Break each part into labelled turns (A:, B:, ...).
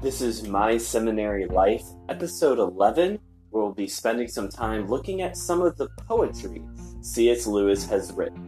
A: This is My Seminary Life, episode 11, where we'll be spending some time looking at some of the poetry C.S. Lewis has written.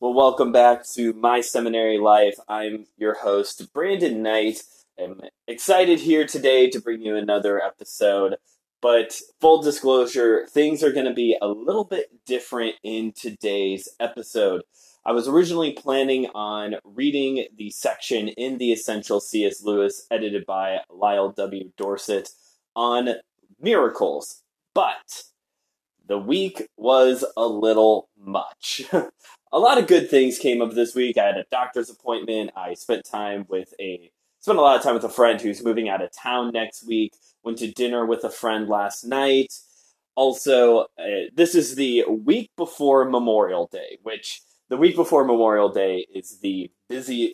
A: Well, welcome back to My Seminary Life. I'm your host, Brandon Knight. I'm excited here today to bring you another episode, but full disclosure, things are going to be a little bit different in today's episode. I was originally planning on reading the section in The Essential C.S. Lewis, edited by Lyle W. Dorsett, on miracles, but the week was a little much. A lot of good things came of this week. I had a doctor's appointment. I spent a lot of time with a friend who's moving out of town next week. Went to dinner with a friend last night. Also, this is the week before Memorial Day, which the week before Memorial Day is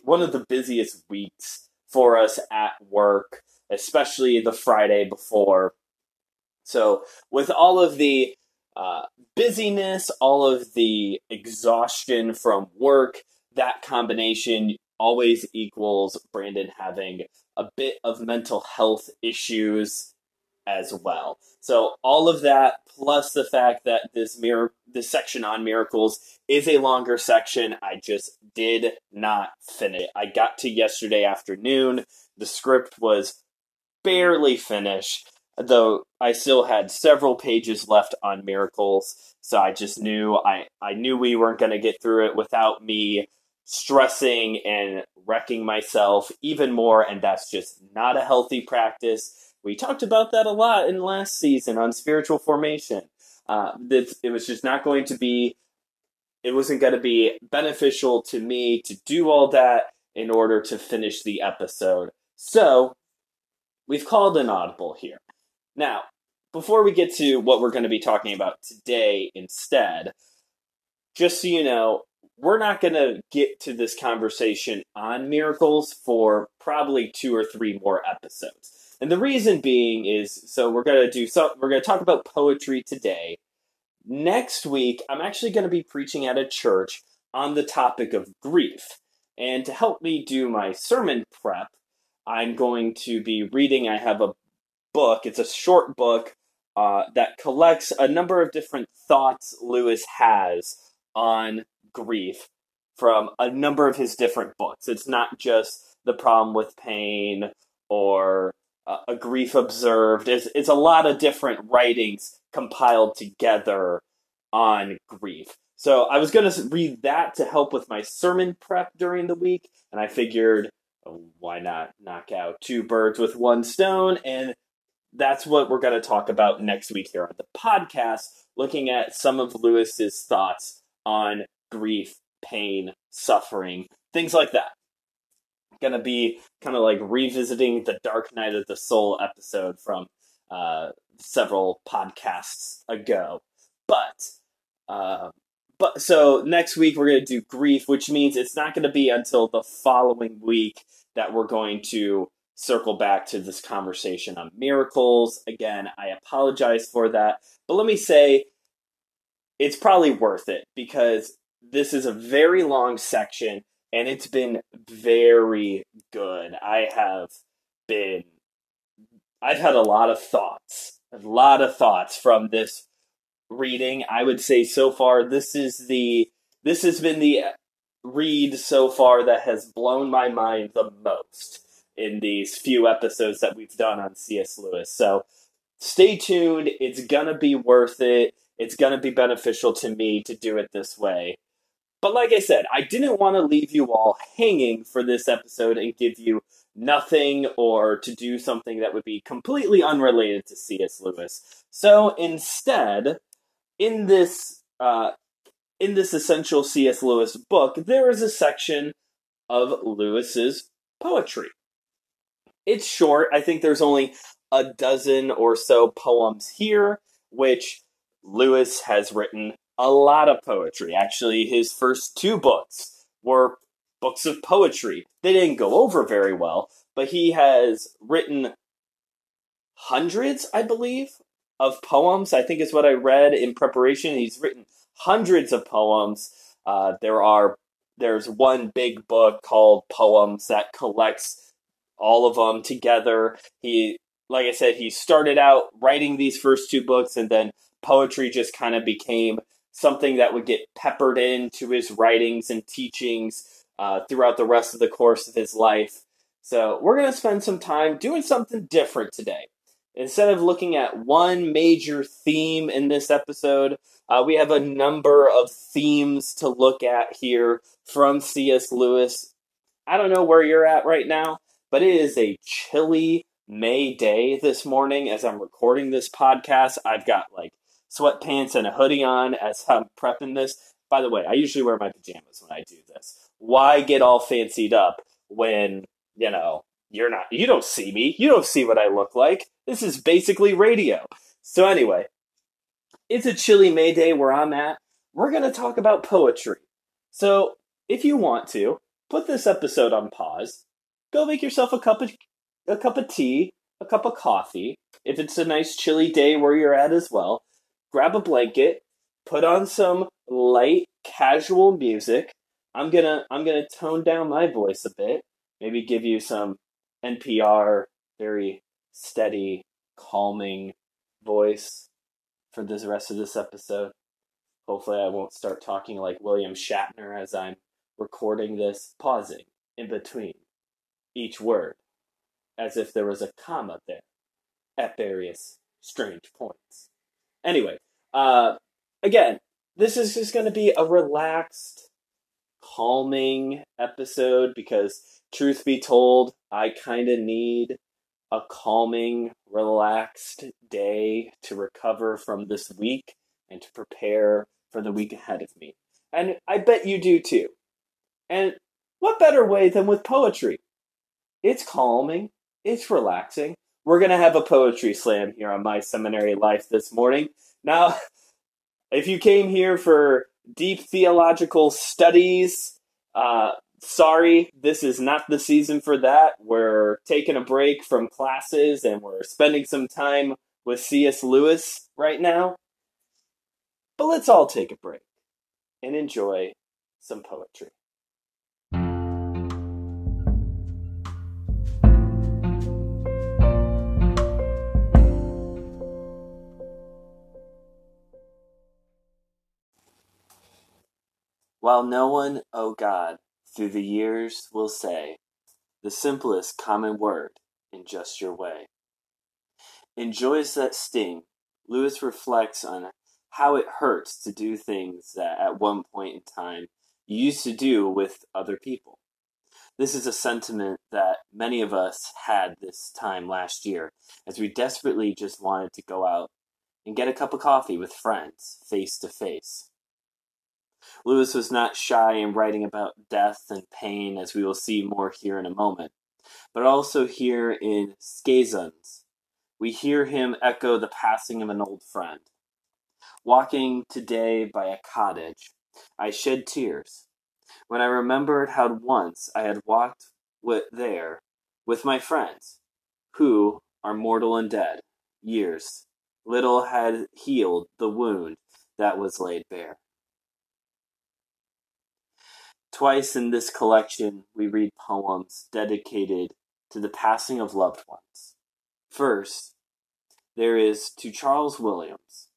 A: one of the busiest weeks for us at work, especially the Friday before. So with all of the busyness, all of the exhaustion from work, that combination always equals Brandon having a bit of mental health issues as well. So all of that, plus the fact that this section on miracles is a longer section, I just did not finish it. I got to yesterday afternoon. The script was barely finished, though I still had several pages left on miracles, so I just knew I knew we weren't going to get through it without me stressing and wrecking myself even more, and that's just not a healthy practice. We talked about that a lot in last season on spiritual formation. It wasn't going to be beneficial to me to do all that in order to finish the episode. So we've called an audible here. Now, before we get to what we're going to be talking about today instead, just so you know, we're not going to get to this conversation on miracles for probably 2 or 3 more episodes. And the reason being is, we're going to talk about poetry today. Next week, I'm actually going to be preaching at a church on the topic of grief. And to help me do my sermon prep, I'm going to be reading, I have a book, it's a short book that collects a number of different thoughts Lewis has on grief from a number of his different books. It's not just The Problem with Pain or A Grief Observed. It's a lot of different writings compiled together on grief. So I was going to read that to help with my sermon prep during the week, and I figured, why not knock out 2 birds with 1 stone? And that's what we're going to talk about next week here on the podcast, looking at some of Lewis's thoughts on grief, pain, suffering, things like that. Going to be kind of like revisiting the Dark Night of the Soul episode from several podcasts ago. But so next week we're going to do grief, which means it's not going to be until the following week that we're going to circle back to this conversation on miracles. Again, I apologize for that, but let me say it's probably worth it because this is a very long section and it's been very good. I've had a lot of thoughts from this reading. I would say so far this has been the read so far that has blown my mind the most in these few episodes that we've done on C.S. Lewis. So stay tuned. It's going to be worth it. It's going to be beneficial to me to do it this way. But like I said, I didn't want to leave you all hanging for this episode and give you nothing or to do something that would be completely unrelated to C.S. Lewis. So instead, in this essential C.S. Lewis book, there is a section of Lewis's poetry. It's short. I think there's only a dozen or so poems here, which Lewis has written a lot of poetry. Actually, his first 2 books were books of poetry. They didn't go over very well, but he has written hundreds, I believe, of poems. I think is what I read in preparation. He's written hundreds of poems. There's one big book called Poems that collects all of them together. Like I said, he started out writing these first two books, and then poetry just kind of became something that would get peppered into his writings and teachings throughout the rest of the course of his life. So we're going to spend some time doing something different today. Instead of looking at one major theme in this episode, we have a number of themes to look at here from C.S. Lewis. I don't know where you're at right now, but it is a chilly May day this morning as I'm recording this podcast. I've got like sweatpants and a hoodie on as I'm prepping this. By the way, I usually wear my pajamas when I do this. Why get all fancied up when, you don't see me. You don't see what I look like. This is basically radio. So anyway, it's a chilly May day where I'm at. We're going to talk about poetry. So if you want to, put this episode on pause. Go make yourself a cup of tea, a cup of coffee. If it's a nice chilly day where you're at as well, grab a blanket, put on some light, casual music. I'm gonna tone down my voice a bit. Maybe give you some NPR, very steady, calming voice for the rest of this episode. Hopefully I won't start talking like William Shatner as I'm recording this, pausing in between each word, as if there was a comma there at various strange points. Anyway, again, this is just going to be a relaxed, calming episode because, truth be told, I kind of need a calming, relaxed day to recover from this week and to prepare for the week ahead of me. And I bet you do too. And what better way than with poetry? It's calming. It's relaxing. We're going to have a poetry slam here on My Seminary Life this morning. Now, if you came here for deep theological studies, sorry, this is not the season for that. We're taking a break from classes and we're spending some time with C.S. Lewis right now. But let's all take a break and enjoy some poetry. While no one, O God, through the years will say the simplest common word in just your way. In joys that sting, Lewis reflects on how it hurts to do things that at one point in time you used to do with other people. This is a sentiment that many of us had this time last year, as we desperately just wanted to go out and get a cup of coffee with friends, face to face. Lewis was not shy in writing about death and pain, as we will see more here in a moment, but also here in Skezans, we hear him echo the passing of an old friend. Walking today by a cottage, I shed tears when I remembered how once I had walked there with my friends, who are mortal and dead. Years little had healed the wound that was laid bare. Twice in this collection, we read poems dedicated to the passing of loved ones. First, there is to Charles Williams,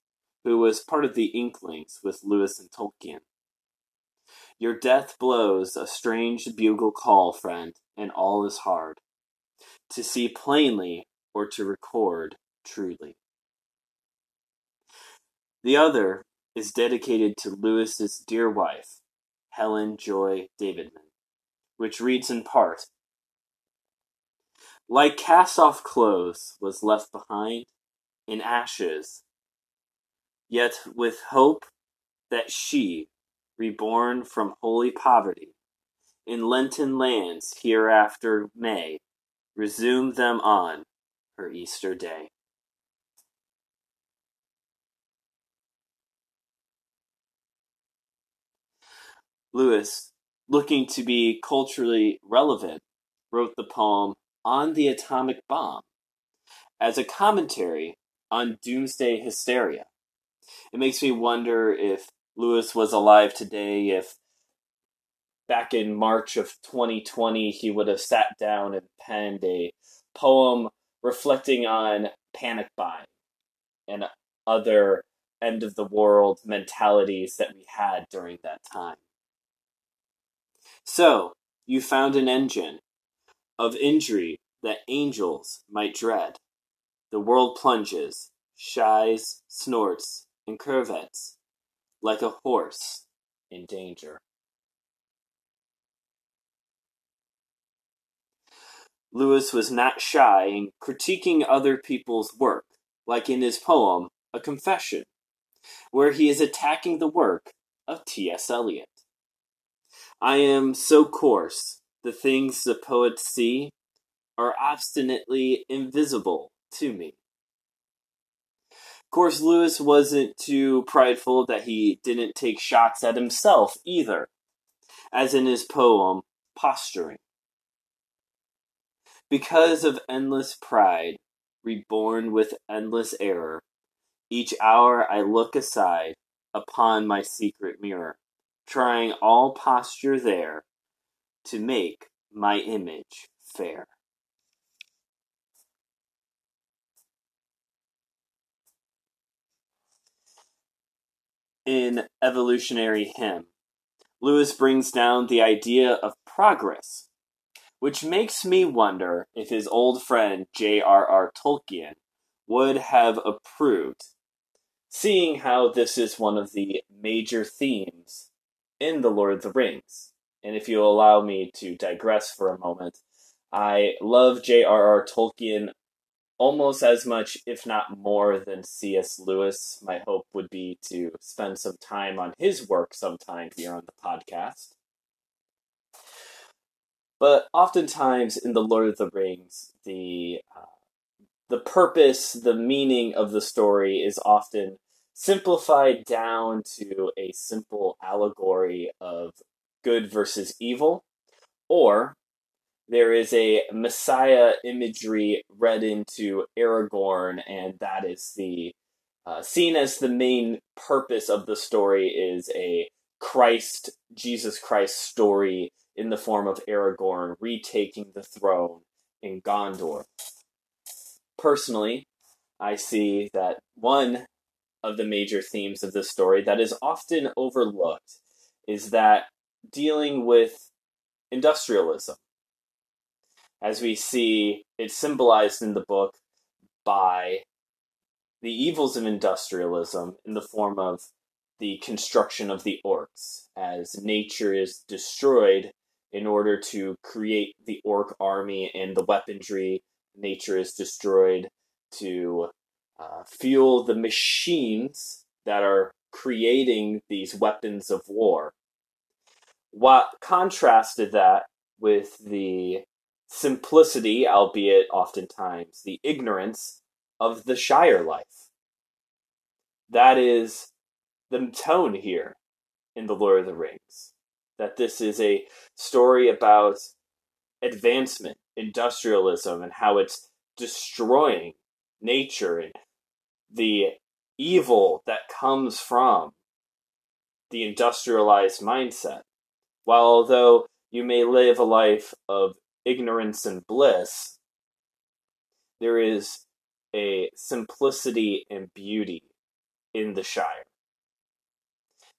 A: who was part of the Inklings with Lewis and Tolkien. Your death blows a strange bugle call, friend, and all is hard, to see plainly or to record truly. The other is dedicated to Lewis's dear wife, Helen Joy Davidman, which reads in part, like cast-off clothes was left behind in ashes, yet with hope that she, reborn from holy poverty, in Lenten lands hereafter may resume them on her Easter day. Lewis, looking to be culturally relevant, wrote the poem on the atomic bomb as a commentary on doomsday hysteria. It makes me wonder if Lewis was alive today, if back in March of 2020 he would have sat down and penned a poem reflecting on panic buying and other end of the world mentalities that we had during that time. So, you found an engine of injury that angels might dread. The world plunges, shies, snorts, and curvets like a horse in danger. Lewis was not shy in critiquing other people's work, like in his poem, A Confession, where he is attacking the work of T.S. Eliot. I am so coarse, the things the poets see are obstinately invisible to me. Of course, Lewis wasn't too prideful that he didn't take shots at himself either, as in his poem, Posturing. Because of endless pride, reborn with endless error, each hour I look aside upon my secret mirror, trying all posture there to make my image fair. In Evolutionary Hymn, Lewis brings down the idea of progress, which makes me wonder if his old friend J.R.R. Tolkien would have approved, seeing how this is one of the major themes in The Lord of the Rings. And if you'll allow me to digress for a moment, I love J.R.R. Tolkien almost as much, if not more, than C.S. Lewis. My hope would be to spend some time on his work sometime here on the podcast. But oftentimes in The Lord of the Rings, the purpose, the meaning of the story is often simplified down to a simple allegory of good versus evil, or there is a Messiah imagery read into Aragorn, and that is the seen as the main purpose of the story is a Jesus Christ story in the form of Aragorn retaking the throne in Gondor. Personally, I see that one of the major themes of this story that is often overlooked is that dealing with industrialism. As we see, it's symbolized in the book by the evils of industrialism in the form of the construction of the orcs, as nature is destroyed in order to create the orc army and the weaponry. Nature is destroyed to fuel the machines that are creating these weapons of war. What contrasted that with the simplicity, albeit oftentimes the ignorance, of the Shire life. That is the tone here in The Lord of the Rings. That this is a story about advancement, industrialism, and how it's destroying nature and the evil that comes from the industrialized mindset. While although you may live a life of ignorance and bliss, there is a simplicity and beauty in the Shire.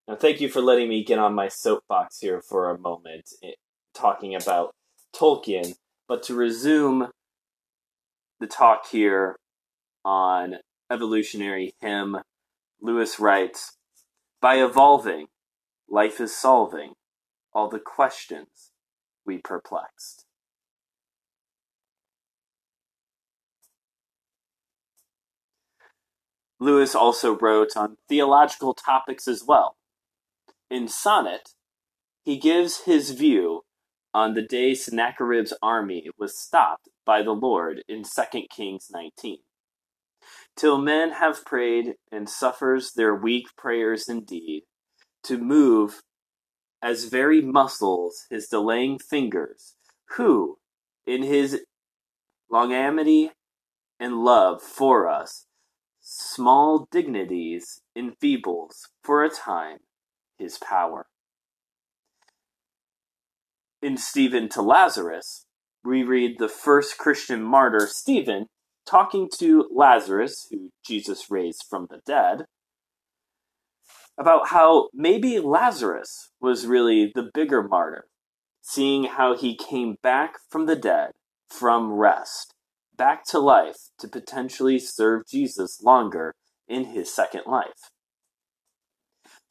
A: Now, thank you for letting me get on my soapbox here for a moment, talking about Tolkien. But to resume the talk here on Evolutionary Hymn, Lewis writes, "By evolving, life is solving all the questions we perplexed." Lewis also wrote on theological topics as well. In Sonnet, he gives his view on the day Sennacherib's army was stopped by the Lord in 2 Kings 19. "Till men have prayed and suffers their weak prayers indeed to move as very muscles his delaying fingers, who, in his longanimity and love for us, small dignities enfeebles for a time his power. In Stephen to Lazarus, we read the first Christian martyr, Stephen, talking to Lazarus, who Jesus raised from the dead, about how maybe Lazarus was really the bigger martyr, seeing how he came back from the dead, from rest, back to life to potentially serve Jesus longer in his second life.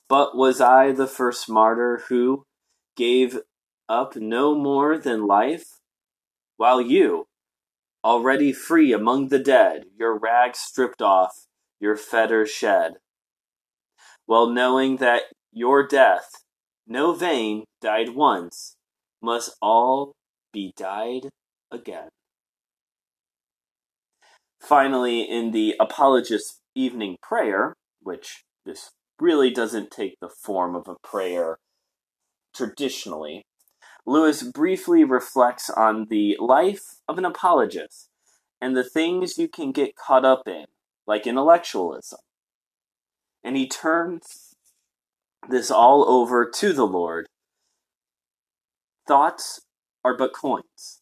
A: But was I the first martyr who gave up no more than life? While you, already free among the dead, your rags stripped off, your fetters shed, well knowing that your death, no vain, died once, must all be died again. Finally, in the Apologist Evening Prayer, which this really doesn't take the form of a prayer traditionally, Lewis briefly reflects on the life of an apologist and the things you can get caught up in, like intellectualism. And he turns this all over to the Lord. Thoughts are but coins.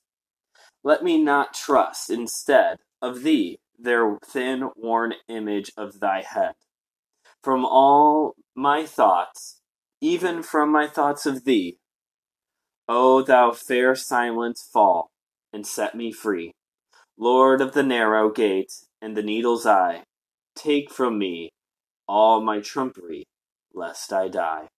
A: Let me not trust instead of thee their thin, worn image of thy head. From all my thoughts, even from my thoughts of thee, O thou fair silence, fall and set me free. Lord of the narrow gate and the needle's eye, take from me all my trumpery, lest I die.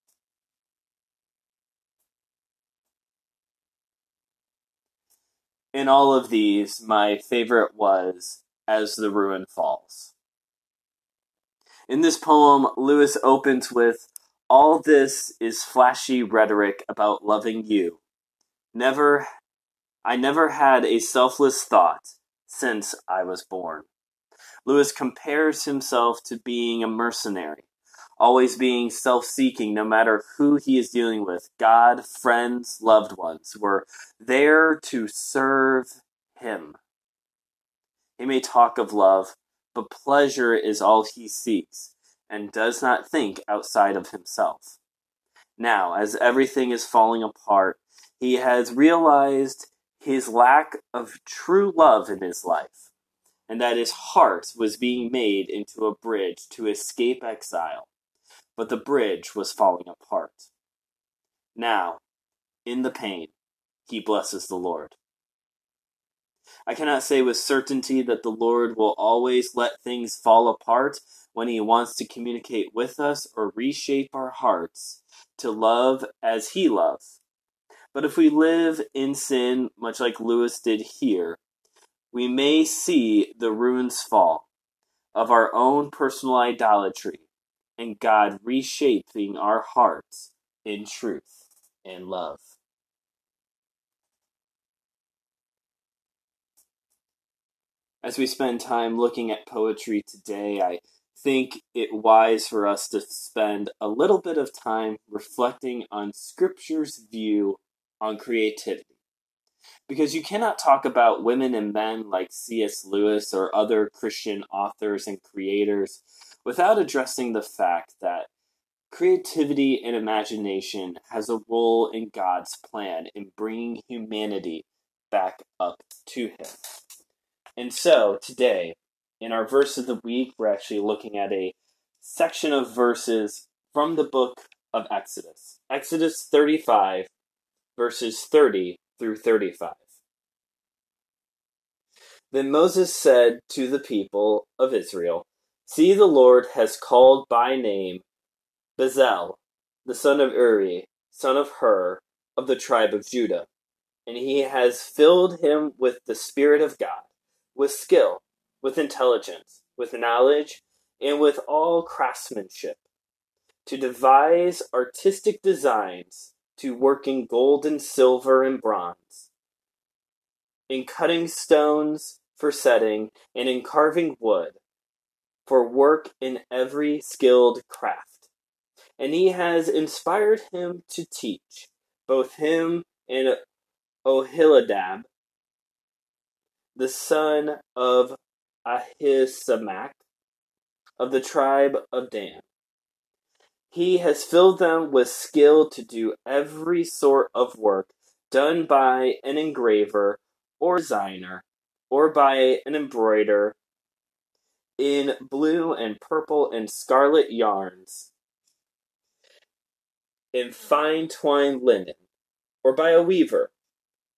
A: In all of these, my favorite was As the Ruin Falls. In this poem, Lewis opens with, all this is flashy rhetoric about loving you. I never had a selfless thought since I was born. Lewis compares himself to being a mercenary, always being self-seeking no matter who he is dealing with. God, friends, loved ones were there to serve him. He may talk of love, but pleasure is all he seeks, and does not think outside of himself. Now, as everything is falling apart, he has realized his lack of true love in his life, and that his heart was being made into a bridge to escape exile, but the bridge was falling apart. Now, in the pain, he blesses the Lord. I cannot say with certainty that the Lord will always let things fall apart when he wants to communicate with us or reshape our hearts to love as he loves. But if we live in sin, much like Lewis did here, we may see the ruins fall of our own personal idolatry and God reshaping our hearts in truth and love. As we spend time looking at poetry today, I think it wise for us to spend a little bit of time reflecting on Scripture's view on creativity. Because you cannot talk about women and men like C.S. Lewis or other Christian authors and creators without addressing the fact that creativity and imagination has a role in God's plan in bringing humanity back up to him. And so, today, in our verse of the week, we're actually looking at a section of verses from the book of Exodus. Exodus 35, verses 30 through 35. Then Moses said to the people of Israel, see, the Lord has called by name Bezalel, the son of Uri, son of Hur, of the tribe of Judah, and he has filled him with the Spirit of God, with skill, with intelligence, with knowledge, and with all craftsmanship, to devise artistic designs, to work in gold and silver and bronze, in cutting stones for setting, and in carving wood, for work in every skilled craft. And he has inspired him to teach, both him and Oholiab, the son of Ahisamach of the tribe of Dan. He has filled them with skill to do every sort of work done by an engraver or designer or by an embroiderer in blue and purple and scarlet yarns, in fine twined linen, or by a weaver,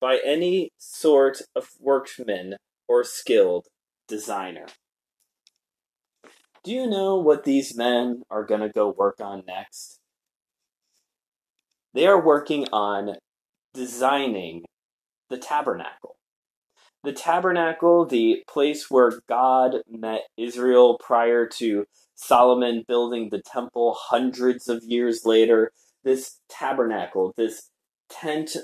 A: by any sort of workman or skilled designer. Do you know what these men are going to go work on next? They are working on designing the tabernacle. The tabernacle, the place where God met Israel prior to Solomon building the temple hundreds of years later. This tabernacle, this tent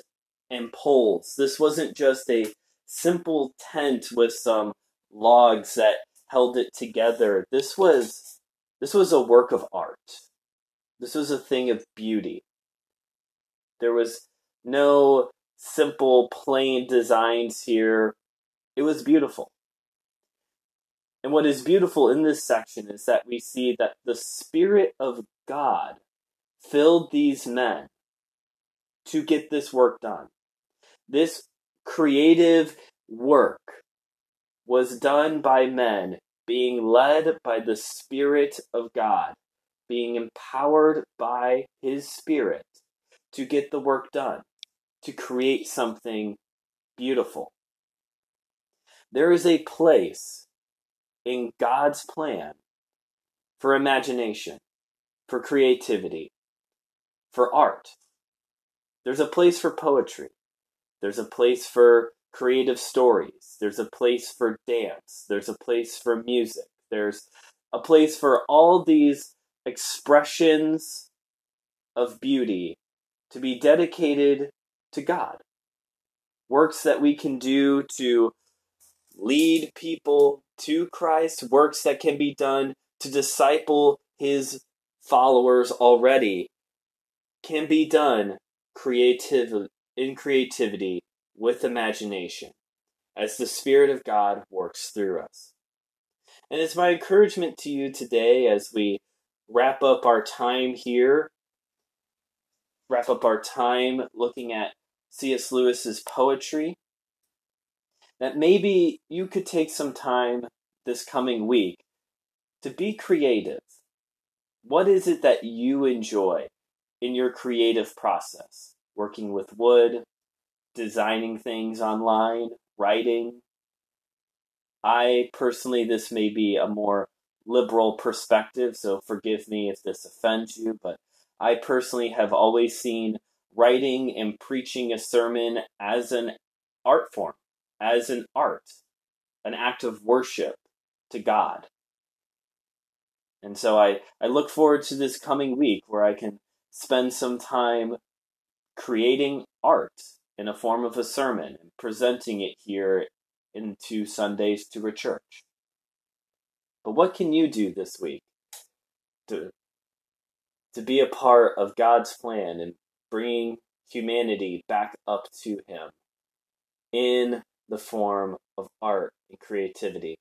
A: and poles, this wasn't just a simple tent with some logs that held it together. This was a work of art. This was a thing of beauty. There was no simple, plain designs here. It was beautiful. And what is beautiful in this section is that we see that the Spirit of God filled these men to get this work done. This creative work was done by men being led by the Spirit of God, being empowered by His Spirit to get the work done, to create something beautiful. There is a place in God's plan for imagination, for creativity, for art. There's a place for poetry. There's a place for creative stories. There's a place for dance. There's a place for music. There's a place for all these expressions of beauty to be dedicated to God. Works that we can do to lead people to Christ, works that can be done to disciple His followers already, can be done in creativity with imagination as the Spirit of God works through us. And it's my encouragement to you today as we wrap up our time here, wrap up our time looking at C.S. Lewis's poetry, that maybe you could take some time this coming week to be creative. What is it that you enjoy in your creative process? Working with wood, designing things online, writing. I personally, this may be a more liberal perspective, so forgive me if this offends you, but I personally have always seen writing and preaching a sermon as an art form, as an art, an act of worship to God. And so I look forward to this coming week where I can spend some time creating art in a form of a sermon and presenting it here in 2 Sundays to a church. But what can you do this week to be a part of God's plan and bringing humanity back up to Him in the form of art and creativity?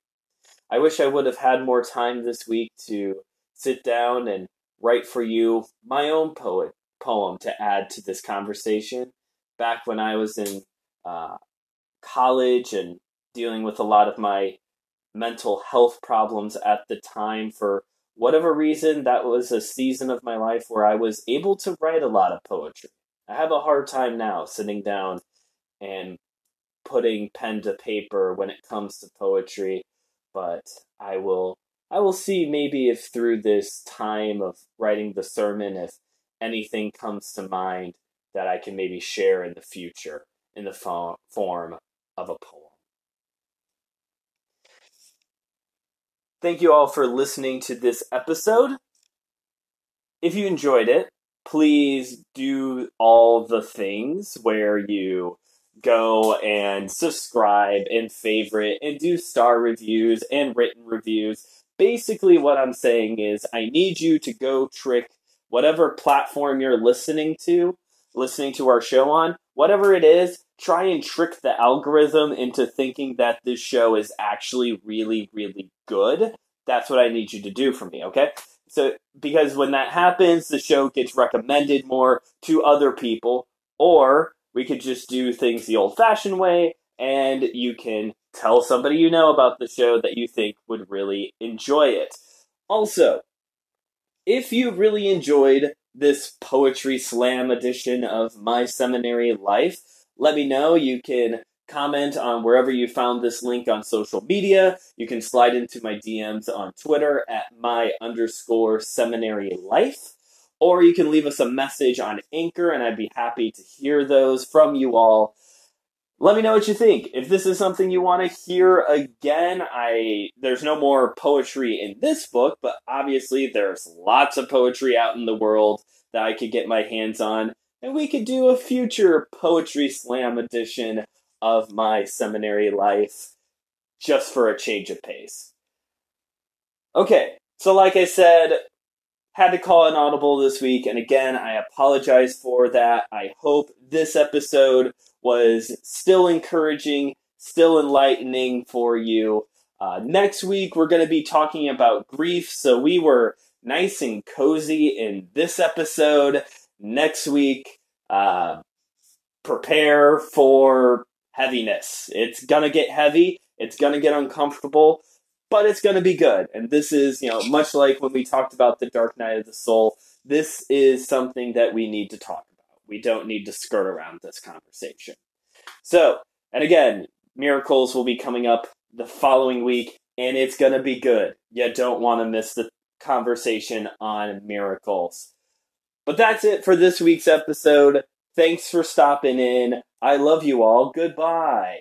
A: I wish I would have had more time this week to sit down and write for you my own poem to add to this conversation. Back when I was in college and dealing with a lot of my mental health problems at the time, for whatever reason, that was a season of my life where I was able to write a lot of poetry. I have a hard time now sitting down and putting pen to paper when it comes to poetry, but I will see maybe if through this time of writing the sermon, if anything comes to mind that I can maybe share in the future in the form of a poem. Thank you all for listening to this episode. If you enjoyed it, please do all the things where you go and subscribe and favorite and do star reviews and written reviews. Basically, what I'm saying is I need you to go trick whatever platform you're listening to our show on whatever it is, try and trick the algorithm into thinking that this show is actually really, really good. That's what I need you to do for me, okay? So, because when that happens, the show gets recommended more to other people, or we could just do things the old-fashioned way, and you can tell somebody you know about the show that you think would really enjoy it. Also, if you really enjoyed this Poetry Slam edition of My Seminary Life, let me know. You can comment on wherever you found this link on social media. You can slide into my DMs on Twitter at my_seminary life. Or you can leave us a message on Anchor, and I'd be happy to hear those from you all. Let me know what you think. If this is something you want to hear again, there's no more poetry in this book, but obviously there's lots of poetry out in the world that I could get my hands on, and we could do a future Poetry Slam edition of My Seminary Life just for a change of pace. Okay, so like I said, had to call an audible this week, and again, I apologize for that. I hope this episode was still encouraging, still enlightening for you. Next week, we're going to be talking about grief, so we were nice and cozy in this episode. Next week, prepare for heaviness. It's going to get heavy, it's going to get uncomfortable, but it's going to be good. And this is, much like when we talked about the Dark Night of the Soul, this is something that we need to talk about. We don't need to skirt around this conversation. So, and again, Miracles will be coming up the following week, and it's going to be good. You don't want to miss the conversation on Miracles. But that's it for this week's episode. Thanks for stopping in. I love you all. Goodbye.